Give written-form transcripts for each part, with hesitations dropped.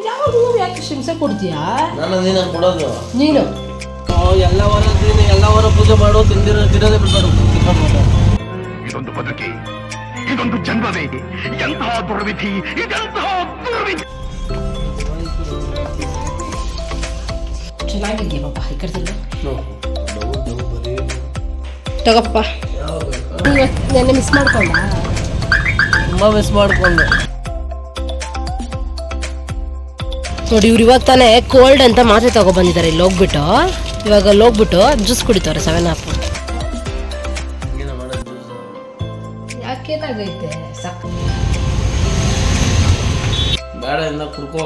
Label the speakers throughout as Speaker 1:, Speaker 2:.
Speaker 1: ಯಾವಾಗ ಯಾಕೆ ಹಿಂಸೆ ಕೊಡ್ತೀಯಾ?
Speaker 2: ನೀನು ಕೊಡೋದು
Speaker 1: ನೀನು
Speaker 2: ಎಲ್ಲ ವಾರ ಪೂಜೆ ಮಾಡೋ ತಿನ್ನೋದೇ ಬಿಡ್ಬಾರ್ದು.
Speaker 3: ಇದೊಂದು ಬದುಕಿ, ಇದೊಂದು ಜನ್ಮವೇ, ಎಂತಹ ದುರ್ವಿಧಿ, ಇದೆಂತಹ ದುರ್ವಿಧಿ.
Speaker 1: ಚೆನ್ನಾಗಿದ್ಯಾ ಪಾಪ ಈ ಕಡೆ ತಗಪ್ಪ. ನೆನ್ನೆ ಮಿಸ್ ಮಾಡ್ಕೊಂಡ?
Speaker 2: ತುಂಬ ಮಿಸ್ ಮಾಡ್ಕೊಂಡೆ
Speaker 1: ನೋಡಿ. ಇವ್ರು ಇವಾಗ ತಾನೇ ಕೋಲ್ಡ್ ಅಂತ ಮಾತ್ರೆ ತಗೊಬಂದಿದ್ದಾರೆ. ಇಲ್ಲಿ ಹೋಗ್ಬಿಟ್ಟು ಇವಾಗ ಹೋಗ್ಬಿಟ್ಟು ಜ್ಯೂಸ್ ಕುಡಿತವ್ರೆ 7 ಅಪ್. ಯಾಕೇನಾಗೈತೆ? ಸಾಕು
Speaker 2: ಬೇಡ ಎಲ್ಲ ಕುಡ್ಕೋ.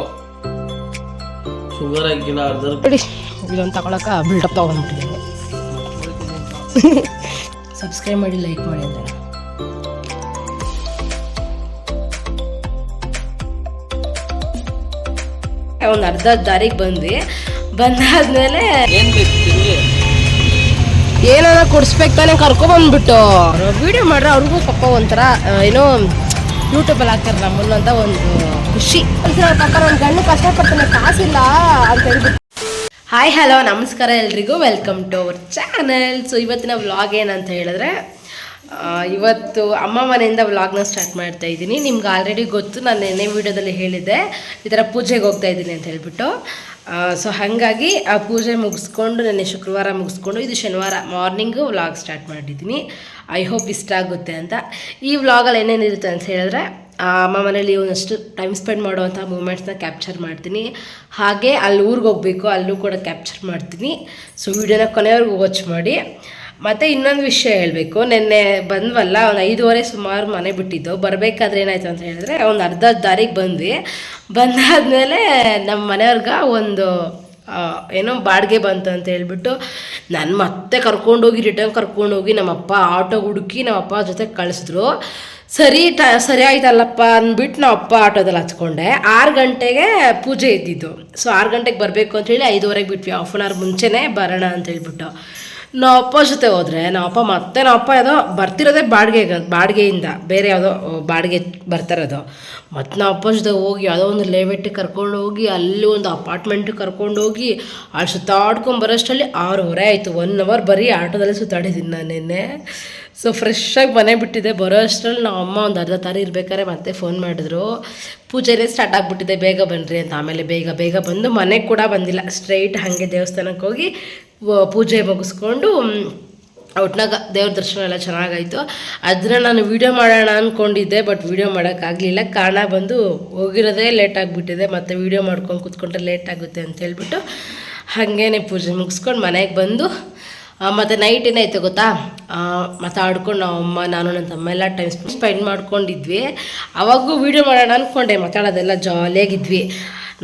Speaker 2: ಶುಗರ್ ಹಾಕಿಲ್ಲ ಅರ್ಧ
Speaker 1: ನೋಡಿ. ಇದೊಂದು ತಗೊಳಕ ಬಿಲ್ಡಪ್ ತಗೊಂಡ್ಬಿಟ್ಟಿದ್ದೀನಿ. ಸಬ್ಸ್ಕ್ರೈಬ್ ಮಾಡಿ, ಲೈಕ್ ಮಾಡಿ ಅಂತ. ಒಂದು ಅರ್ಧ ದಾರಿಗೆ ಬಂದಾದ್ಮೇಲೆ ಏನಾರ ಕೊಡಿಸ್ಬೇಕು ತಾನೆ ಕರ್ಕೊಬಂದ್ಬಿಟ್ಟು ವಿಡಿಯೋ ಮಾಡ್ರೆ ಅವ್ರಿಗೂ ಪಾಪ ಒಂಥರ ಏನೋ ಯೂಟ್ಯೂಬಲ್ಲಿ ಹಾಕ್ತಾರೆ ನಮ್ಮನ್ನು ಅಂತ ಒಂದು ಖುಷಿ. ಪಾಪ ನನ್ನ ಗಂಡು ಕಷ್ಟಪಡ್ತಾನೆ, ಕಾಸಿಲ್ಲ ಅಂತ ಹೇಳ್ಬಿಟ್ಟು. ಹಾಯ್ ಹಲೋ ನಮಸ್ಕಾರ ಎಲ್ರಿಗೂ, welcome to our channel. So ಇವತ್ತಿನ ವ್ಲಾಗ್ ಏನಂತ ಹೇಳಿದ್ರೆ, ಇವತ್ತು ಅಮ್ಮ ಮನೆಯಿಂದ ವ್ಲಾಗ್ನ ಸ್ಟಾರ್ಟ್ ಮಾಡ್ತಾ ಇದ್ದೀನಿ. ನಿಮ್ಗೆ ಆಲ್ರೆಡಿ ಗೊತ್ತು, ನಾನು ನೆನ್ನೆ ವೀಡಿಯೋದಲ್ಲಿ ಹೇಳಿದ್ದೆ ಈ ಥರ ಪೂಜೆಗೆ ಹೋಗ್ತಾ ಇದ್ದೀನಿ ಅಂತ ಹೇಳ್ಬಿಟ್ಟು. ಸೊ ಹಾಗಾಗಿ ಆ ಪೂಜೆ ಮುಗಿಸ್ಕೊಂಡು, ನೆನ್ನೆ ಶುಕ್ರವಾರ ಮುಗಿಸ್ಕೊಂಡು ಇದು ಶನಿವಾರ ಮಾರ್ನಿಂಗು ವ್ಲಾಗ್ ಸ್ಟಾರ್ಟ್ ಮಾಡಿದ್ದೀನಿ. ಐ ಹೋಪ್ ಇಷ್ಟ ಆಗುತ್ತೆ ಅಂತ. ಈ ವ್ಲಾಗಲ್ಲಿ ಏನೇನಿರುತ್ತೆ ಅಂತ ಹೇಳಿದ್ರೆ, ಅಮ್ಮ ಮನೇಲಿ ಒಂದಷ್ಟು ಟೈಮ್ ಸ್ಪೆಂಡ್ ಮಾಡುವಂಥ ಮೂಮೆಂಟ್ಸ್ನ ಕ್ಯಾಪ್ಚರ್ ಮಾಡ್ತೀನಿ. ಹಾಗೆ ಅಲ್ಲಿ ಊರಿಗೆ ಹೋಗಬೇಕು, ಅಲ್ಲೂ ಕೂಡ ಕ್ಯಾಪ್ಚರ್ ಮಾಡ್ತೀನಿ. ಸೊ ವಿಡಿಯೋನ ಕೊನೆವರೆಗೂ ವಾಚ್ ಮಾಡಿ. ಮತ್ತು ಇನ್ನೊಂದು ವಿಷಯ ಹೇಳಬೇಕು, ನೆನ್ನೆ ಬಂದ್ವಲ್ಲ, ಒಂದು 5:30 ಸುಮಾರು ಮನೆ ಬಿಟ್ಟಿದ್ದು. ಬರಬೇಕಾದ್ರೆ ಏನಾಯ್ತು ಅಂತ ಹೇಳಿದ್ರೆ, ಒಂದು ಅರ್ಧ ದಾರಿಗೆ ಬಂದಾದ್ಮೇಲೆ ನಮ್ಮ ಮನೆಯವ್ರಿಗೆ ಒಂದು ಏನೋ ಬಾಡಿಗೆ ಬಂತು ಅಂತ ಹೇಳ್ಬಿಟ್ಟು ನಾನು ಮತ್ತೆ ರಿಟರ್ನ್ ಕರ್ಕೊಂಡೋಗಿ ನಮ್ಮಪ್ಪ ಆಟೋ ಹುಡುಕಿ ನಮ್ಮಪ್ಪ ಜೊತೆ ಕಳಿಸಿದ್ರು. ಸರಿ ಆಯ್ತಲ್ಲಪ್ಪ ಅಂದ್ಬಿಟ್ಟು ನಾವು ಅಪ್ಪ ಆಟೋದಲ್ಲಿ ಹಚ್ಕೊಂಡೆ. 6 ಗಂಟೆಗೆ ಪೂಜೆ ಇದ್ದಿದ್ದು. ಸೊ 6 ಗಂಟೆಗೆ ಬರಬೇಕು ಅಂತೇಳಿ 5:30 ಬಿಟ್ವಿ, ಹಾಫ್ ಆನ್ ಅವರ್ ಮುಂಚೆನೇ ಬರೋಣ ಅಂತ ಹೇಳ್ಬಿಟ್ಟು. ನಾವಪ್ಪ ಜೊತೆ ಹೋದರೆ ನಾವಪ್ಪ ಯಾವುದೋ ಬರ್ತಿರೋದೇ ಬಾಡಿಗೆಯಿಂದ ಬೇರೆ ಯಾವುದೋ ಬಾಡಿಗೆ ಬರ್ತಿರೋದು. ಮತ್ತು ನಾವಪ್ಪ ಜೊತೆ ಹೋಗಿ ಯಾವುದೋ ಒಂದು ಲೇಔಟಿಗೆ ಕರ್ಕೊಂಡು ಹೋಗಿ ಅಲ್ಲಿ ಒಂದು ಅಪಾರ್ಟ್ಮೆಂಟಿಗೆ ಕರ್ಕೊಂಡೋಗಿ ಅಲ್ಲಿ ಸುತ್ತಾಡ್ಕೊಂಡು ಬರೋಷ್ಟರಲ್ಲಿ 6:30 ಆಯಿತು. 1 ಅವರ್ ಬರೀ ಆಟೋದಲ್ಲೇ ಸುತ್ತಾಡಿದ್ದೀನಿ ನಾನು ನಿನ್ನೆ. ಸೊ ಫ್ರೆಶ್ಶಾಗಿ ಮನೆ ಬಿಟ್ಟಿದ್ದೆ. ಬರೋ ಅಷ್ಟರಲ್ಲಿ ನಾವು ಅಮ್ಮ ಒಂದು ಅರ್ಧ ತಾರಿ ಇರ್ಬೇಕಾದ್ರೆ ಮತ್ತೆ ಫೋನ್ ಮಾಡಿದ್ರು, ಪೂಜೆನೇ ಸ್ಟಾರ್ಟ್ ಆಗಿಬಿಟ್ಟಿದೆ, ಬೇಗ ಬನ್ನಿರಿ ಅಂತ. ಆಮೇಲೆ ಬೇಗ ಬಂದು ಮನೆಗೆ ಕೂಡ ಬಂದಿಲ್ಲ, ಸ್ಟ್ರೈಟ್ ಹಾಗೆ ದೇವಸ್ಥಾನಕ್ಕೆ ಹೋಗಿ ಪೂಜೆ ಮುಗಿಸ್ಕೊಂಡು ಒಟ್ನಾಗ ದೇವ್ರ ದರ್ಶನ ಎಲ್ಲ ಚೆನ್ನಾಗಾಯಿತು. ಅದನ್ನ ನಾನು ವೀಡಿಯೋ ಮಾಡೋಣ ಅಂದ್ಕೊಂಡಿದ್ದೆ, ಬಟ್ ವೀಡಿಯೋ ಮಾಡೋಕ್ಕಾಗಲಿಲ್ಲ. ಕಾರಣ ಬಂದು ಹೋಗಿರೋದೇ ಲೇಟ್ ಆಗಿಬಿಟ್ಟಿದೆ, ಮತ್ತು ವೀಡಿಯೋ ಮಾಡ್ಕೊಂಡು ಕೂತ್ಕೊಂಡ್ರೆ ಲೇಟ್ ಆಗುತ್ತೆ ಅಂತ ಹೇಳ್ಬಿಟ್ಟು ಹಾಗೇ ಪೂಜೆ ಮುಗಿಸ್ಕೊಂಡು ಮನೆಗೆ ಬಂದು, ಮತ್ತು ನೈಟ್ ಏನಾಯ್ತು ಗೊತ್ತಾ, ಮಾತಾಡ್ಕೊಂಡು ನಾವು ಅಮ್ಮ ನಾನು ನನ್ನ ತಮ್ಮ ಎಲ್ಲ ಟೈಮ್ ಸ್ಪೆಂಡ್ ಮಾಡ್ಕೊಂಡಿದ್ವಿ. ಅವಾಗೂ ವೀಡಿಯೋ ಮಾಡೋಣ ಅಂದ್ಕೊಂಡೆ, ಮಾತಾಡೋದೆಲ್ಲ ಜಾಲಿಯಾಗಿದ್ವಿ.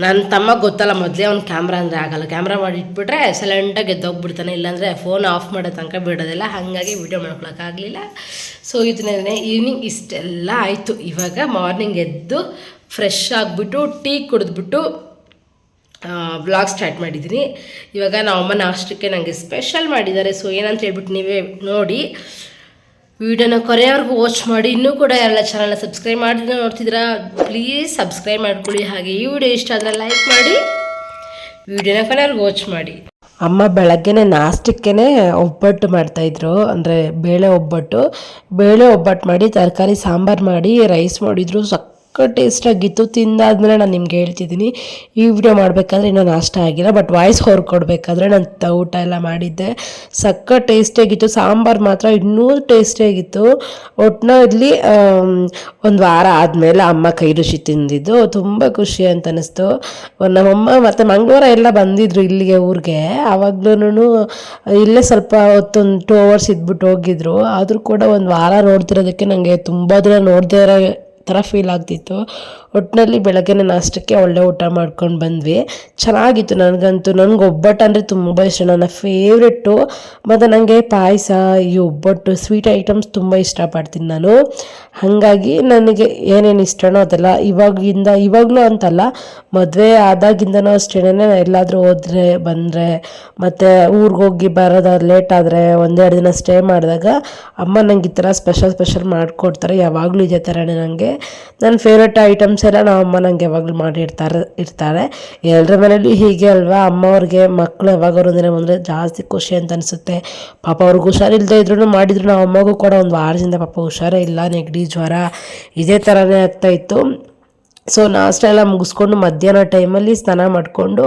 Speaker 1: ನನ್ನ ತಮ್ಮ ಗೊತ್ತಲ್ಲ, ಮೊದಲೇ ಅವ್ನು ಕ್ಯಾಮ್ರಾ ಅಂದರೆ ಆಗಲ್ಲ, ಕ್ಯಾಮ್ರಾ ಮಾಡಿ ಇಟ್ಬಿಟ್ರೆ ಸೈಲೆಂಟಾಗಿ ಎದ್ದೋಗ್ಬಿಡ್ತಾನೆ, ಇಲ್ಲಾಂದರೆ ಫೋನ್ ಆಫ್ ಮಾಡೋ ತನಕ ಬಿಡೋದಿಲ್ಲ. ಹಾಗಾಗಿ ವೀಡಿಯೋ ಮಾಡ್ಕೊಳಕ್ಕಾಗಲಿಲ್ಲ. ಸೊ ಇದನ್ನೇ ಈವ್ನಿಂಗ್ ಇಷ್ಟೆಲ್ಲ ಆಯಿತು. ಇವಾಗ ಮಾರ್ನಿಂಗ್ ಎದ್ದು ಫ್ರೆಶ್ ಆಗಿಬಿಟ್ಟು ಟೀ ಕುಡಿದ್ಬಿಟ್ಟು ವ್ಲಾಗ್ ಸ್ಟಾರ್ಟ್ ಮಾಡಿದ್ದೀನಿ. ಇವಾಗ ನಾವು ಅಮ್ಮ ನಾಷ್ಟಕ್ಕೆ ನನಗೆ ಸ್ಪೆಷಲ್ ಮಾಡಿದ್ದಾರೆ. ಸೊ ಏನಂತ ಹೇಳ್ಬಿಟ್ಟು ನೀವೇ ನೋಡಿ, ವಿಡಿಯೋನ ಕೊನೆಯವರೆಗೂ ವಾಚ್ ಮಾಡಿ. ಇನ್ನೂ ಕೂಡ ಯಾರೆಲ್ಲ ಚಾನಲ್ನ ಸಬ್ಸ್ಕ್ರೈಬ್ ಮಾಡಿ ನೋಡ್ತಿದ್ದೀರಾ, ಪ್ಲೀಸ್ ಸಬ್ಸ್ಕ್ರೈಬ್ ಮಾಡ್ಕೊಳ್ಳಿ. ಹಾಗೆ ಈ ವಿಡಿಯೋ ಇಷ್ಟ ಆದರೆ ಲೈಕ್ ಮಾಡಿ, ವಿಡಿಯೋನ ಕೊನೆಯವರೆಗೂ ವಾಚ್ ಮಾಡಿ. ಅಮ್ಮ ಬೆಳಗ್ಗೆನೇ ನಾಷ್ಟಕ್ಕೇ ಒಬ್ಬಟ್ಟು ಮಾಡ್ತಾಯಿದ್ರು, ಅಂದರೆ ಬೇಳೆ ಒಬ್ಬಟ್ಟು ಮಾಡಿ ತರಕಾರಿ ಸಾಂಬಾರು ಮಾಡಿ ರೈಸ್ ಮಾಡಿದ್ರು. ಟೇಸ್ಟಾಗಿತ್ತು. ತಿಂದಾದ್ಮೇಲೆ ನಾನು ನಿಮ್ಗೆ ಹೇಳ್ತಿದ್ದೀನಿ, ಈ ವಿಡಿಯೋ ಮಾಡಬೇಕಾದ್ರೆ ಇನ್ನೂ ನಾಷ್ಟ ಆಗಿಲ್ಲ, ಬಟ್ ವಾಯ್ಸ್ ಹೊರ್ಕೊಡ್ಬೇಕಾದ್ರೆ ನಾನು ಊಟ ಎಲ್ಲ ಮಾಡಿದ್ದೆ. ಟೇಸ್ಟಿಯಾಗಿತ್ತು. ಸಾಂಬಾರು ಮಾತ್ರ ಇನ್ನೂ ಟೇಸ್ಟಿಯಾಗಿತ್ತು. ಒಟ್ಟಿನಲ್ಲಿ ಒಂದು ವಾರ ಆದಮೇಲೆ ಅಮ್ಮ ಕೈ ರುಚಿ ತಿಂದಿದ್ದು ತುಂಬ ಖುಷಿ ಅಂತ ಅನ್ನಿಸ್ತು. ನಮ್ಮಮ್ಮ ಮತ್ತು ಮಂಗಳವಾರ ಎಲ್ಲ ಬಂದಿದ್ರು ಇಲ್ಲಿಗೆ ಊರಿಗೆ. ಆವಾಗ್ಲೂ ಇಲ್ಲೇ ಸ್ವಲ್ಪ ಹೊತ್ತೊಂದು 2 hours ಇದ್ಬಿಟ್ಟು ಹೋಗಿದ್ರು. ಆದರೂ ಕೂಡ ಒಂದು ವಾರ ನೋಡ್ತಿರೋದಕ್ಕೆ ನನಗೆ ತುಂಬ ದಿನ ನೋಡದೇ ಇರೋ ಥರ ಫೀಲ್ ಆಗ್ತಿತ್ತು. ಒಟ್ಟಿನಲ್ಲಿ ಬೆಳಗ್ಗೆನೇ ನಾಷ್ಟಕ್ಕೆ ಒಳ್ಳೆ ಊಟ ಮಾಡ್ಕೊಂಡು ಬಂದ್ವಿ. ಚೆನ್ನಾಗಿತ್ತು. ನನಗೆ ಒಬ್ಬಟ್ಟು ಅಂದರೆ ತುಂಬ ಇಷ್ಟ, ನನ್ನ ಫೇವ್ರೆಟ್ಟು. ಮತ್ತು ನನಗೆ ಪಾಯಸ, ಈ ಒಬ್ಬಟ್ಟು, ಸ್ವೀಟ್ ಐಟಮ್ಸ್ ತುಂಬ ಇಷ್ಟಪಡ್ತೀನಿ ನಾನು. ಹಾಗಾಗಿ ನನಗೆ ಏನೇನು ಇಷ್ಟನೋ ಅದೆಲ್ಲ ಇವಾಗಲೂ ಅಂತಲ್ಲ, ಮದುವೆ ಆದಾಗಿಂದನೂ ಅಷ್ಟೇ. ಎಲ್ಲಾದರೂ ಹೋದರೆ ಬಂದರೆ ಮತ್ತು ಊರಿಗೆ ಹೋಗಿ ಬರೋದಾದ್ರೆ ಲೇಟ್ ಆದರೆ 1-2 ದಿನ ಸ್ಟೇ ಮಾಡಿದಾಗ ಅಮ್ಮ ನಂಗೆ ಈ ಥರ ಸ್ಪೆಷಲ್ ಮಾಡಿಕೊಡ್ತಾರೆ. ಯಾವಾಗಲೂ ಇದೇ ಥರನೇ ನನಗೆ ನನ್ನ ಫೇವ್ರೆಟ್ ಐಟಮ್ಸ್ ಎಲ್ಲ ನಮ್ಮ ಅಮ್ಮ ನನಗೆ ಯಾವಾಗಲೂ ಇರ್ತಾರೆ ಎಲ್ಲರ ಮನೇಲಿ ಹೀಗೆ ಅಲ್ವಾ, ಅಮ್ಮವ್ರಿಗೆ ಮಕ್ಕಳು ಯಾವಾಗಾದ್ರು ಅಂದರೆ ಜಾಸ್ತಿ ಖುಷಿ ಅಂತ ಅನಿಸುತ್ತೆ. ಪಾಪ ಅವ್ರಿಗೆ ಹುಷಾರಿಲ್ಲದೆ ಇದ್ರೂ ಮಾಡಿದ್ರು, ನಮ್ಮ ಅಮ್ಮಗೂ ಕೂಡ ಒಂದು ವಾರದಿಂದ ಪಾಪ ಹುಷಾರೇ ಇಲ್ಲ, ನೆಗಡಿ ಜ್ವರ ಇದೇ ಥರನೇ ಆಗ್ತಾಯಿತ್ತು. ಸೊ ನಾಷ್ಟ ಎಲ್ಲ ಮುಗಿಸ್ಕೊಂಡು ಮಧ್ಯಾಹ್ನ ಟೈಮಲ್ಲಿ ಸ್ನಾನ ಮಾಡಿಕೊಂಡು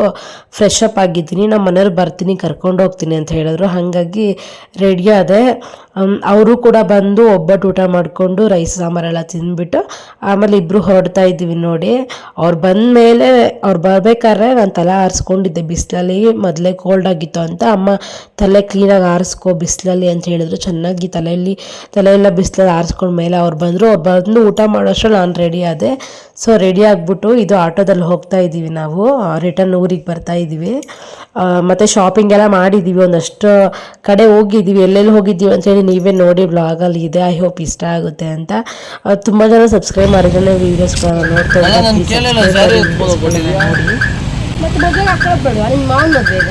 Speaker 1: ಫ್ರೆಶ್ ಅಪ್ ಆಗಿದ್ದೀನಿ. ನಮ್ಮ ಮನೆಯವ್ರು ಬರ್ತೀನಿ ಕರ್ಕೊಂಡು ಹೋಗ್ತೀನಿ ಅಂತ ಹೇಳಿದ್ರು, ಹಾಗಾಗಿ ರೆಡಿ ಆದೆ. ಅವರು ಕೂಡ ಬಂದು ಒಬ್ಬಟ್ಟು ಊಟ ಮಾಡಿಕೊಂಡು ರೈಸ್ ಸಾಂಬಾರೆಲ್ಲ ತಿಂದ್ಬಿಟ್ಟು ಆಮೇಲೆ ಇಬ್ಬರು ಹೊರಡ್ತಾ ಇದ್ದೀವಿ ನೋಡಿ. ಅವ್ರು ಬಂದ ಮೇಲೆ ಅವ್ರು ಬರ್ಬೇಕಾದ್ರೆ ನಾನು ತಲೆ ಆರಿಸ್ಕೊಂಡಿದ್ದೆ ಬಿಸಿಲಲ್ಲಿ, ಮೊದಲೇ ಕೋಲ್ಡ್ ಆಗಿತ್ತು ಅಂತ. ಅಮ್ಮ ತಲೆ ಕ್ಲೀನಾಗಿ ಆರಿಸ್ಕೊ ಬಿಸಿಲಲ್ಲಿ ಅಂತ ಹೇಳಿದ್ರು. ಚೆನ್ನಾಗಿ ತಲೆಯೆಲ್ಲ ಬಿಸಿಲಲ್ಲಿ ಆರಿಸ್ಕೊಂಡ ಮೇಲೆ ಅವ್ರು ಬಂದು ಊಟ ಮಾಡೋಷ್ಟು ನಾನು ರೆಡಿ ಆದೆ. ಸೊ ರೆಡಿ ಆಗಿಬಿಟ್ಟು ಇದು ಆಟೋದಲ್ಲಿ ಹೋಗ್ತಾ ಇದ್ದೀವಿ, ನಾವು ರಿಟರ್ನ್ ಊರಿಗೆ ಬರ್ತಾ ಇದ್ದೀವಿ. ಮತ್ತು ಶಾಪಿಂಗ್ ಎಲ್ಲ ಮಾಡಿದ್ದೀವಿ, ಒಂದಷ್ಟು ಕಡೆ ಹೋಗಿದ್ದೀವಿ. ಎಲ್ಲೆಲ್ಲಿ ಹೋಗಿದ್ದೀವಿ ಅಂತೇಳಿ ನೀವೇ ನೋಡಿ ಬ್ಲಾಗಲ್ಲಿ ಇದೆ. ಐ ಹೋಪ್ ಇಷ್ಟ ಆಗುತ್ತೆ ಅಂತ. ತುಂಬ ಜನ ಸಬ್ಸ್ಕ್ರೈಬ್ ಮಾಡಿದ್ರೆ ವೀಡಿಯೋಸ್ಗಳನ್ನ ನೋಡ್ತಾ ಇದ್ದಾರೆ. ಮತ್ತು ಮದುವೆಗೆ ಹಾಕೋಬೇಡವಾ ನಿಮ್ಮ ಮಾವನ ಮದುವೆಗ?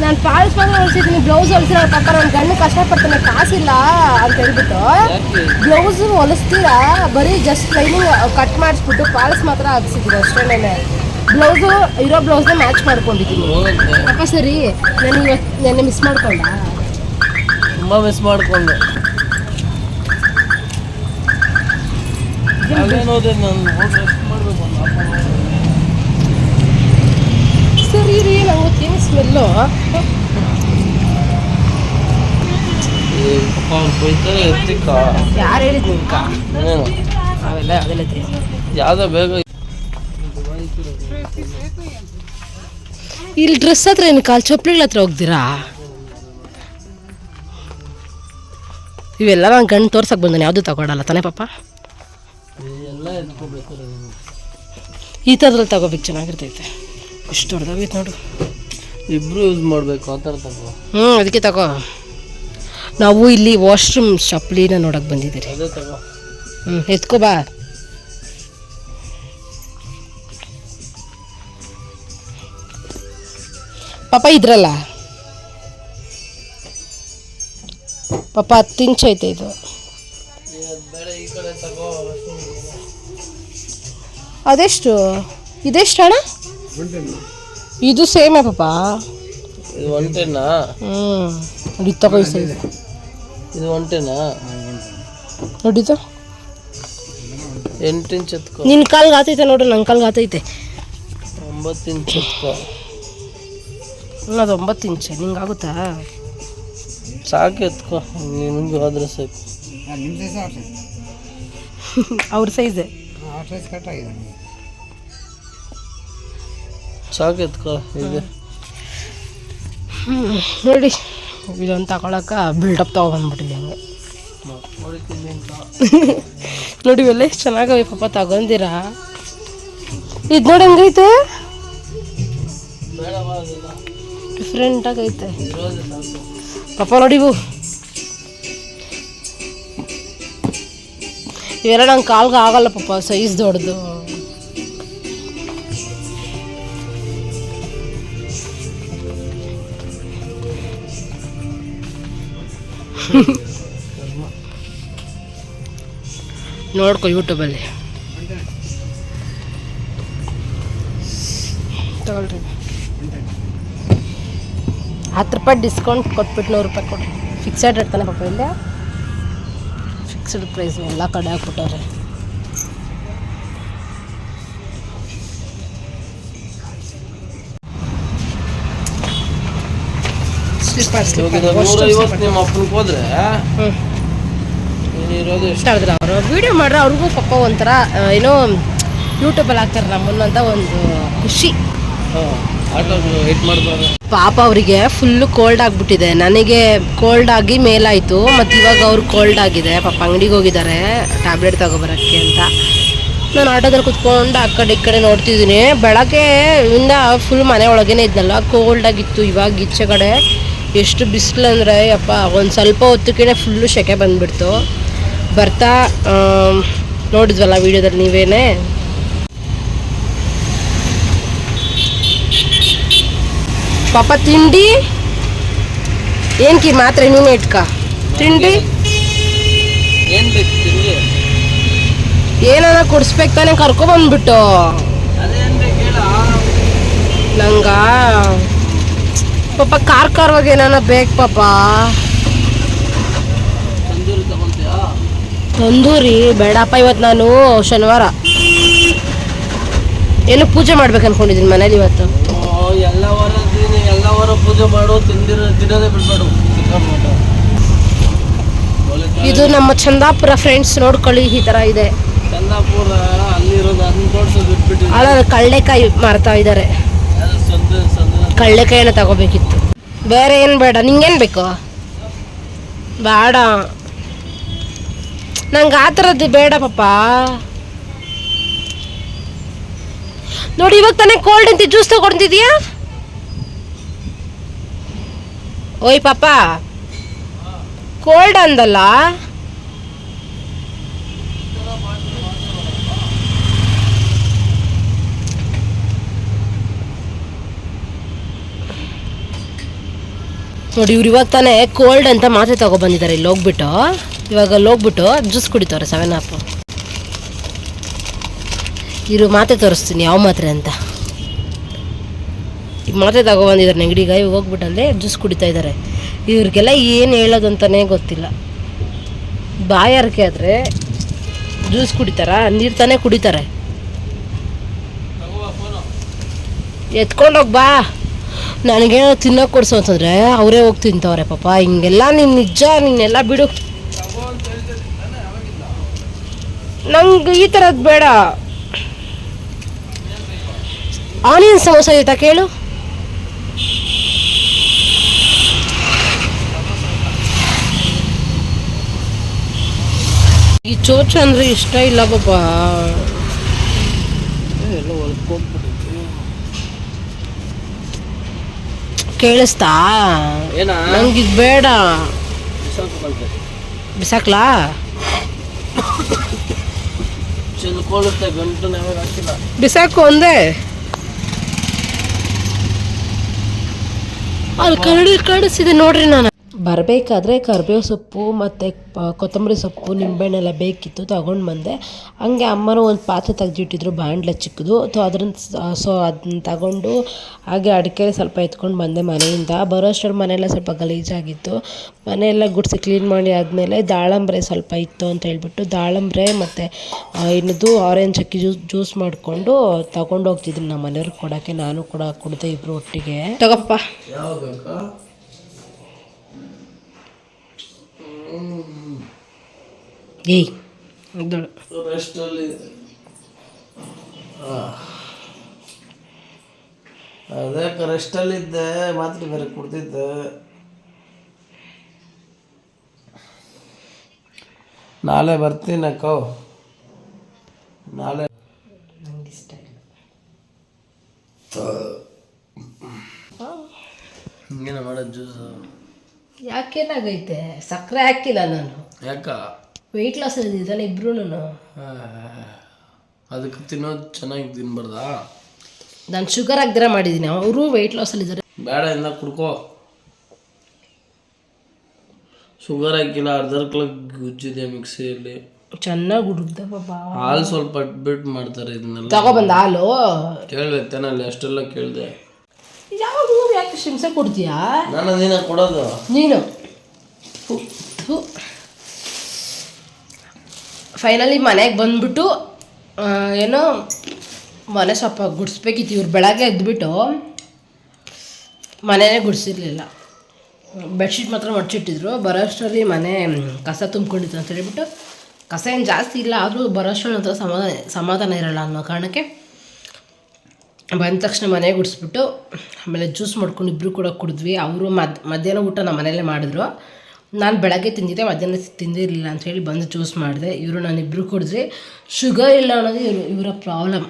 Speaker 1: ನಾನು ಪಾಲಿಸ್ ಮಾತ್ರ ಹೊಲಿಸಿದ್ದೀನಿ, ಬ್ಲೌಸ್ ಹೊಲಿಸಿರೋ ಪಾಪ ನನ್ನ ಗಂಡು ಕಷ್ಟಪಡ್ತಾನೆ, ಕಾಸಿಲ್ಲ ಅಂತ ಹೇಳ್ಬಿಟ್ಟು ಬ್ಲೌಸ್ ಹೊಲಿಸ್ತೀರಾ, ಬರೀ ಜಸ್ಟ್ ಲೈನಿಂಗ್ ಕಟ್ ಮಾಡಿಸ್ಬಿಟ್ಟು ಪಾಲಿಸ್ ಮಾತ್ರ ಹಾಕ್ಸಿದ್ದೀನಿ ಅಷ್ಟೇನೆ. ಬ್ಲೌಸು ಇರೋ ಬ್ಲೌಸ್ನ ಮ್ಯಾಚ್ ಮಾಡ್ಕೊಂಡಿದ್ದೀನಿ ಪಾಪ. ಸರಿ, ನಾನು ನೆನ್ನೆ ಮಿಸ್ ಮಾಡ್ಕೊಂಡ,
Speaker 2: ತುಂಬ ಮಿಸ್ ಮಾಡ್ಕೊಂಡೆ.
Speaker 1: ಸರಿ ರೀ, ನಂಗೆ ಗೊತ್ತೇನು ಸ್ಮೆಲ್ಲು. ಯಾರು ಹೇಳಿದ್ದು ನಿಮ್ಕ ಅವೆಲ್ಲ
Speaker 2: ಯಾವುದೋ ಬೇಗ
Speaker 1: ಇಲ್ಲಿ ಡ್ರೆಸ್ ಹತ್ರ ಏನು ಕಾಲು ಚಪ್ಪಲಿಗಳ ಹತ್ರ ಹೋಗ್ದಿರಾ? ಇವೆಲ್ಲ ನಾನು ಗಂಡು ತೋರ್ಸಕ್ಕೆ ಬಂದಾನೆ, ಯಾವುದು ತಗೊಳಲ್ಲ ತಾನೇ ಪಾಪ?
Speaker 2: ಎಲ್ಲ ಎತ್ಕೋಬೇಕು,
Speaker 1: ಈ ಥರದ್ರಲ್ಲಿ ತಗೋಬೇಕು, ಚೆನ್ನಾಗಿರ್ತೈತೆ. ಇಷ್ಟು ದೊಡ್ಡದಾಗೈತೆ ನೋಡು.
Speaker 2: ಇಬ್ರು ಯೂಸ್ ಮಾಡಬೇಕು ಆ ಥರ ತಗೋ.
Speaker 1: ಅದಕ್ಕೆ ತಗೋ. ನಾವು ಇಲ್ಲಿ ವಾಶ್ರೂಮ್ ಚಪ್ಪಲಿನ ನೋಡಕ್ಕೆ ಬಂದಿದ್ದೀರಿ.
Speaker 2: ಅದೇ ತಗೋ.
Speaker 1: ಎತ್ಕೋ ಬಾ. ಪಾಪ ಇದ್ರಲ್ಲ ಪಾಪ 10 ಇಂಚ್ ಐತೆ ಇದು. ಅದೆಷ್ಟು? ಇದೆಷ್ಟು ಅಣ್ಣ? ಇದು ಸೇಮೇ ಪಾಪ.
Speaker 2: ಇದು 110ನಾ?
Speaker 1: ನೋಡಿ ತಗೋ ಸೈಜ್.
Speaker 2: ಇದು 110ನಾ?
Speaker 1: ನೋಡಿದು
Speaker 2: 8 ಇಂಚ್ ಎತ್ಕೋ.
Speaker 1: ನಿನ್ನ ಕಾಲ್ಗೆ ಆತೈತೆ ನೋಡು, ನನ್ನ ಕಾಲ್ಗೆ ಆತೈತೆ
Speaker 2: 9 ಇಂಚ್ ಎತ್ಕೋ.
Speaker 1: ಅದು 9 ಇಂಚ್ ನಿಂಗೆ ಆಗುತ್ತಾ?
Speaker 2: ಸಾಕು ಎತ್ಕೋ, ನಿಮ್ಗೆ ಹೋದ್ರೆ ಸಾಕು.
Speaker 1: ಅವ್ರ ಸೈಜೆ
Speaker 2: ಸಾಕು ಎತ್ಕೋ. ಇದೆ
Speaker 1: ನೋಡಿ, ಇದೊಂದು ತಗೊಳಕ ಬಿಲ್ಡಪ್ ತೊಗೊಬಂದ್ಬಿಟ್ಟಿದೆ ಹಂಗೆ. ನೋಡಿ ಇವೆಲ್ಲ ಎಷ್ಟು ಚೆನ್ನಾಗವೆ ಪಾಪ, ತಗೊಂದಿರಾ? ಇದು ನೋಡಿ ಹಂಗೈತೆ, ಡಿಫ್ರೆಂಟಾಗೈತೆ ಪಾಪ. ನೋಡಿ ಇವೆಲ್ಲ ನಂಗೆ ಕಾಲ್ಗೆ ಆಗಲ್ಲ ಪಾಪ, ಸೈಜ್ ದೊಡ್ಡದು. ನೋಡ್ಕೊ ಯೂಟ್ಯೂಬಲ್ಲಿ ತಗೊಳ್ರಿ. 10 ರೂಪಾಯಿ ಡಿಸ್ಕೌಂಟ್ ಕೊಟ್ಬಿಟ್ಟು 100 ರೂಪಾಯಿ ಕೊಡ್ರಿ. ಫಿಕ್ಸೆಡ್ ರೇಟ್ ತಾನೆ ಪಾಪ, ಇಲ್ಲ ಫಿಕ್ಸ್ಡ್ ಪ್ರೈಸ್ ಎಲ್ಲ ಕಡೆ ಹಾಕ್ಬಿಟ್ಟವ್ರೆ.
Speaker 2: ನಿಮ್ಮ ಅಪ್ಪನಿಗೆ ಹೋದ್ರೆ
Speaker 1: ಇಷ್ಟ ಆದ್ರೆ ಅವರು ವಿಡಿಯೋ ಮಾಡ್ರೆ ಅವ್ರಿಗೂ ಪಾಪ ಒಂಥರ ಏನೋ ಯೂಟ್ಯೂಬಲ್ಲಿ ಹಾಕ್ತಾರೆ ನಮ್ಮನ್ನ ಅಂತ ಒಂದು ಖುಷಿ. ಪಾಪ ಅವರಿಗೆ ಫುಲ್ಲು ಕೋಲ್ಡ್ ಆಗಿಬಿಟ್ಟಿದೆ, ನನಗೆ ಕೋಲ್ಡ್ ಆಗಿ ಮೇಲಾಯಿತು, ಮತ್ತು ಇವಾಗ ಅವ್ರು ಕೋಲ್ಡ್ ಆಗಿದೆ. ಪಾಪ ಅಂಗಡಿಗೆ ಹೋಗಿದ್ದಾರೆ ಟ್ಯಾಬ್ಲೆಟ್ ತಗೊಬರೋಕ್ಕೆ ಅಂತ. ನಾನು ಆಟೋದಲ್ಲಿ ಕುತ್ಕೊಂಡು ಆ ಕಡೆ ಈ ಕಡೆ ನೋಡ್ತಿದ್ದೀನಿ. ಬೆಳಗ್ಗೆ ಇಂದ ಫುಲ್ ಮನೆ ಒಳಗೇನೆ ಇದ್ನಲ್ಲ, ಕೋಲ್ಡ್ ಆಗಿತ್ತು. ಇವಾಗ ಈಚೆ ಕಡೆ ಎಷ್ಟು ಬಿಸಿಲು ಅಂದರೆ ಅಪ್ಪ, ಒಂದು ಸ್ವಲ್ಪ ಹೊತ್ತಕ್ಕೆ ಫುಲ್ಲು ಸೆಕೆ ಬಂದುಬಿಡ್ತು. ಬರ್ತಾ ನೋಡಿದ್ವಲ್ಲ ವೀಡಿಯೋದಲ್ಲಿ ನೀವೇನೆ. ಪಾಪ ತಿಂಡಿ ಏನಕ್ಕೆ ಮಾತ್ರ ನೀನೇ ಇಟ್ಕ ತಿಂಡಿ
Speaker 2: ಏನು ಬೇಕು ತಿಂಡಿ?
Speaker 1: ಏನಾರ ಕೊಡಿಸ್ಬೇಕು ತಾನೇ ಕರ್ಕೊಬಂದ್ಬಿಟ್ಟು. ನಂಗ ಪಾಪ ಖಾರವಾಗಿ ಏನಾನ ಬೇಕು ಪಾಪ. ತಂದೂರಿ ಬೇಡಪ್ಪ. ಇವತ್ತು ನಾನು ಶನಿವಾರ ಏನು ಪೂಜೆ ಮಾಡ್ಬೇಕು ಅನ್ಕೊಂಡಿದ್ದೀನಿ ಮನೇಲಿ ಇವತ್ತು.
Speaker 2: ಎಲ್ಲ ವಾರ ಪೂಜೆ ಮಾಡು, ತಿನ್ನೋದೇ ಬಿಡ್ಬೇಡು.
Speaker 1: ಇದು ನಮ್ಮ ಚಂದಾಪುರ ಫ್ರೆಂಡ್ಸ್, ನೋಡ್ಕೊಳ್ಳಿ ಈ ತರ ಇದೆ.
Speaker 2: ಚಂದಾಪುರ ಅಲ್ಲಿರೋದು ಅದನ್ನ ತೋರ್ಸೋದು ಬಿಟ್ಬಿಟ್ಟು
Speaker 1: ಅಲ್ಲ ಕಳ್ಳೆಕಾಯಿ ಮಾರ್ತಾ ಇದ್ದಾರೆ. ಕಳ್ಳೆಕಾಯಿನ ತಗೋಬೇಕಿತ್ತು. ಬೇರೆ ಏನು ಬೇಡ. ನಿಂಗೇನು ಬೇಕು? ಬೇಡ ನಂಗೆ ಆ ಥರದ್ದು ಬೇಡ ಪಾಪ. ನೋಡಿ ಇವಾಗ ತಾನೇ ಕೋಲ್ಡ್ ಅಂತ ಜ್ಯೂಸ್ ತಗೊಂಡಿದ್ಯಾ? ಓಯ್ ಪಾಪ ಕೋಲ್ಡ್ ಅಂದಲ್ಲ. ನೋಡಿ ಇವ್ರು ಇವಾಗ ತಾನೇ ಕೋಲ್ಡ್ ಅಂತ ಮಾತ್ರೆ ತಗೊಬಂದಿದ್ದಾರೆ. ಇಲ್ಲಿ ಹೋಗ್ಬಿಟ್ಟು ಇವಾಗ ಹೋಗ್ಬಿಟ್ಟು ಜ್ಯೂಸ್ ಕುಡಿತವ್ರೆ 7 ಅಪ್. ಇರು ಮಾತ್ರೆ ತೋರಿಸ್ತೀನಿ ಯಾವ ಮಾತ್ರೆ ಅಂತ. ಈಗ ಮಾತ್ರೆ ತಗೊಬಂದಿದ್ದಾರೆ ನೆಗಡಿಗೆ. ಇವಾಗ ಹೋಗ್ಬಿಟ್ಟು ಅಲ್ಲೇ ಜ್ಯೂಸ್ ಕುಡಿತಾ ಇದ್ದಾರೆ. ಇವ್ರಿಗೆಲ್ಲ ಏನು ಹೇಳೋದು ಅಂತಲೇ ಗೊತ್ತಿಲ್ಲ. ಬಾಯಾರಿಕೆ ಆದರೆ ಜ್ಯೂಸ್ ಕುಡಿತಾರ? ನೀರು ತಾನೇ ಕುಡಿತಾರೆ. ಎತ್ಕೊಂಡೋಗಿ ಬಾ. ನನಗೇನೋ ತಿನ್ನೋಕೆ ಕೊಡ್ಸು ಅಂತಂದರೆ ಅವರೇ ಹೋಗಿ ತಿಂತವ್ರೆ ಪಾಪ. ಹಿಂಗೆಲ್ಲ ನೀನು ನಿಜ, ನೀನೆಲ್ಲ ಬಿಡು. ನಂಗೆ ಈ ಥರದ್ದು ಬೇಡ. ಆನಿಯನ್ ಸಮೋಸ ಐತಾ ಕೇಳು. ಈ ಚೋಚ ಅಂದರೆ ಇಷ್ಟ ಇಲ್ಲ ಪಾಪ. ಕೇಳಿಸ್ತಾ? ನಂಗೆ ಇದು ಬೇಡ. ಬಿಸಾಕ್ಲಾ? ಬಿಸಾಕು ಒಂದೇ. ಅಲ್ಲಿ ಕಡಿಸಿದೆ ನೋಡ್ರಿ. ನಾನು ಬರಬೇಕಾದ್ರೆ ಕರಿಬೇವು ಸೊಪ್ಪು ಮತ್ತು ಕೊತ್ತಂಬರಿ ಸೊಪ್ಪು ನಿಂಬೆಹಣ್ಣೆಲ್ಲ ಬೇಕಿತ್ತು, ತಗೊಂಡು ಬಂದೆ. ಹಂಗೆ ಅಮ್ಮನೂ ಒಂದು ಪಾತ್ರೆ ತೆಗೆದಿಟ್ಟಿದ್ರು, ಬಾಣಲೆ ಚಿಕ್ಕದು. ಅದನ್ನ ತಗೊಂಡು ಹಾಗೆ ಅಡಿಕೆ ಸ್ವಲ್ಪ ಎತ್ಕೊಂಡು ಬಂದೆ ಮನೆಯಿಂದ. ಬರೋಷ್ಟರ ಮನೆಯೆಲ್ಲ ಸ್ವಲ್ಪ ಗಲೀಜಾಗಿತ್ತು. ಮನೆಯೆಲ್ಲ ಗುಡಿಸಿ ಕ್ಲೀನ್ ಮಾಡಿ ಆದಮೇಲೆ ದಾಳಂಬ್ರೆ ಸ್ವಲ್ಪ ಇತ್ತು ಅಂತ ಹೇಳ್ಬಿಟ್ಟು ದಾಳಂಬ್ರೆ ಮತ್ತು ಇನ್ನದು ಆರೆಂಜ್ ಅಕ್ಕಿ ಜ್ಯೂಸ್ ಮಾಡಿಕೊಂಡು ತಗೊಂಡು ಹೋಗ್ತಿದ್ರು ನಮ್ಮ ಮನೆಯವ್ರಿಗೆ ಕೊಡೋಕ್ಕೆ. ನಾನು ಕೂಡ ಕುಡ್ದೆ, ಇಬ್ಬರು ಒಟ್ಟಿಗೆ. ತಗೋಪ್ಪ. ಏಯ್
Speaker 2: ಅದೇ ರೆಸ್ಟಲ್ಲಿದ್ದೆ, ಮಾತ್ರೆ ಬೇರೆ ಕುಡ್ದಿದ್ದೆ. ನಾಳೆ ಬರ್ತೀನಿ ಅಕ್ಕ. ನಾಳೆ
Speaker 1: ನಂಗೆ ಇಷ್ಟ ಇಲ್ಲ.
Speaker 2: ಹಿಂಗೇನ ಮಾಡೋದು ಜ್ಯೂಸು?
Speaker 1: ಯಾಕೇನಾಗೈತೆ? ಸಕ್ಕರೆ ಹಾಕಿಲ್ಲ ನಾನು.
Speaker 2: ಯಾಕ?
Speaker 1: ವೆಯ್ಟ್ ಲಾಸ್ ಇದ್ದಾನೆ ಇಬ್ರು.
Speaker 2: ಅದಕ್ಕೆ ತಿನ್ನೋದು ಚೆನ್ನಾಗಿ ತಿನ್ಬಾರ್ದಾ?
Speaker 1: ನಾನು ಶುಗರ್ ಹಾಕ್ದಿರ ಮಾಡಿದ್ದೀನಿ. ಅವರು ವೆಯ್ಟ್ ಲಾಸಲ್ಲಿ ಇದ್ದಾರೆ.
Speaker 2: ಬೇಡ ಇಂದ ಕುಡ್ಕೋ. ಶುಗರ್ ಹಾಕಿಲ್ಲ, ಅರ್ಧರ್ಕಲ ಗುಜ್ಜಿದೆ ಮಿಕ್ಸಿಯಲ್ಲಿ.
Speaker 1: ಚೆನ್ನಾಗಿ ಹುಡುಕ್ದೆ ಪಾಪ.
Speaker 2: ಹಾಲು ಸ್ವಲ್ಪ ಬಿಟ್ಟು ಮಾಡ್ತಾರೆ ಇದನ್ನೆಲ್ಲ.
Speaker 1: ತಗೊಬಂದ ಹಾಲು
Speaker 2: ಕೇಳ್ಬೇಕು ತಾನಲ್ಲಿ, ಅಷ್ಟೆಲ್ಲ ಕೇಳಿದೆ.
Speaker 1: ಯಾವ ಊರು ಯಾಕೆ ಹಿಂಸೆ ಕೊಡ್ತೀಯಾ?
Speaker 2: ನಾನು ಅದೇನ ಕೊಡೋದು
Speaker 1: ನೀನು. ಫೈನಲಿ ಮನೆಗೆ ಬಂದ್ಬಿಟ್ಟು ಏನೋ ಮನೆ ಸ್ವಲ್ಪ ಗುಡಿಸ್ಬೇಕಿತ್ತು. ಇವ್ರು ಬೆಳಗ್ಗೆ ಎದ್ದುಬಿಟ್ಟು ಮನೆಯೇ ಗುಡಿಸಿರ್ಲಿಲ್ಲ. ಬೆಡ್ಶೀಟ್ ಮಾತ್ರ ಮಡ್ಚಿಟ್ಟಿದ್ರು. ಬರೋಷ್ಟರಲ್ಲಿ ಮನೆ ಕಸ ತುಂಬ್ಕೊಂಡಿತ್ತು ಅಂತ ಹೇಳ್ಬಿಟ್ಟು, ಕಸ ಏನು ಜಾಸ್ತಿ ಇಲ್ಲ ಆದರೂ ಬರೋಷ್ಟರಲ್ಲಿ ಒಂಥರ ಸಮಾಧಾನ ಇರೋಲ್ಲ ಅನ್ನೋ ಕಾರಣಕ್ಕೆ ಬಂದ ತಕ್ಷಣ ಮನೆಗೆ ಗುಡಿಸ್ಬಿಟ್ಟು ಆಮೇಲೆ ಜ್ಯೂಸ್ ಮಾಡ್ಕೊಂಡು ಇಬ್ಬರು ಕೂಡ ಕುಡಿದ್ವಿ. ಅವರು ಮಧ್ಯಾಹ್ನ ಊಟ ನಮ್ಮ ಮನೆಯಲ್ಲೇ ಮಾಡಿದ್ರು. ನಾನು ಬೆಳಗ್ಗೆ ತಿಂದಿದ್ದೆ, ಮಧ್ಯಾಹ್ನ ತಿಂದಿರಲಿಲ್ಲ ಅಂಥೇಳಿ ಬಂದು ಜ್ಯೂಸ್ ಮಾಡಿದೆ. ಇವರು ನಾನಿಬ್ಬರು ಕುಡಿದ್ರಿ. ಶುಗರ್ ಇಲ್ಲ ಅನ್ನೋದು ಇವರ ಪ್ರಾಬ್ಲಮ್.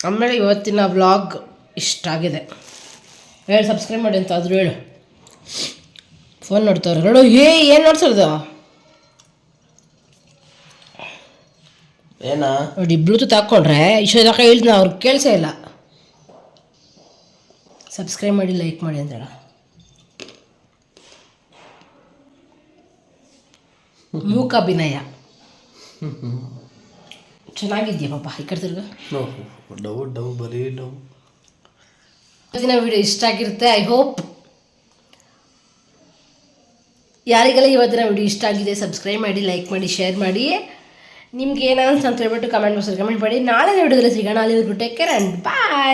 Speaker 1: ಆಮೇಲೆ ಇವತ್ತಿನ ವ್ಲಾಗ್ ಇಷ್ಟ ಆಗಿದೆ. ಹೇಳಿ ಸಬ್ಸ್ಕ್ರೈಬ್ ಮಾಡಿ ಅಂತ ಆದರೂ ಹೇಳು. ಫೋನ್ ನೋಡ್ತವ್ರೆ ನೋಡು. ಏನು ನೋಡ್ಸೋದು?
Speaker 2: ಏನಾ
Speaker 1: ನೋಡಿ ಬ್ಲೂಟೂತ್ ಹಾಕ್ಕೊಂಡ್ರೆ ಇಷ್ಟೊಂದು ಹೇಳಿದ್ನ ಅವ್ರಿಗೆ ಕೇಳಿಸೇ ಇಲ್ಲ. ಸಬ್ಸ್ಕ್ರೈಬ್ ಮಾಡಿ, ಲೈಕ್ ಮಾಡಿ ಅಂತೇಳ. ಮೂಕಾಭಿನಯ. ಚೆನ್ನಾಗಿದ್ಯಾ ಪಾಪ ಈ ಕಡೆ ತಿರ್ಗ.
Speaker 2: ಡವ್ ಬರೀ ಡವ್.
Speaker 1: ಇವತ್ತಿನ ವಿಡಿಯೋ ಇಷ್ಟ ಆಗಿರುತ್ತೆ. ಐ ಹೋಪ್ ಯಾರಿಗೆಲ್ಲ ಇವತ್ತಿನ ವಿಡಿಯೋ ಇಷ್ಟ ಆಗಿದೆ ಸಬ್ಸ್ಕ್ರೈಬ್ ಮಾಡಿ, ಲೈಕ್ ಮಾಡಿ, ಶೇರ್ ಮಾಡಿ. ನಿಮ್ಗೆ ಏನಾದ್ರು ಅಂತ ಹೇಳ್ಬಿಟ್ಟು ಕಮೆಂಟ್ ಬಾಕ್ಸಲ್ಲಿ ಕಮೆಂಟ್ ಮಾಡಿ. ನಾಳೆ ವಿಡಿಯೋದಲ್ಲಿ ಸಿಗೋಣ. ಅಲ್ಲಿವರೆಗೂ ಟೇಕ್ ಕೇರ್ ಆ್ಯಂಡ್ ಬಾಯ್.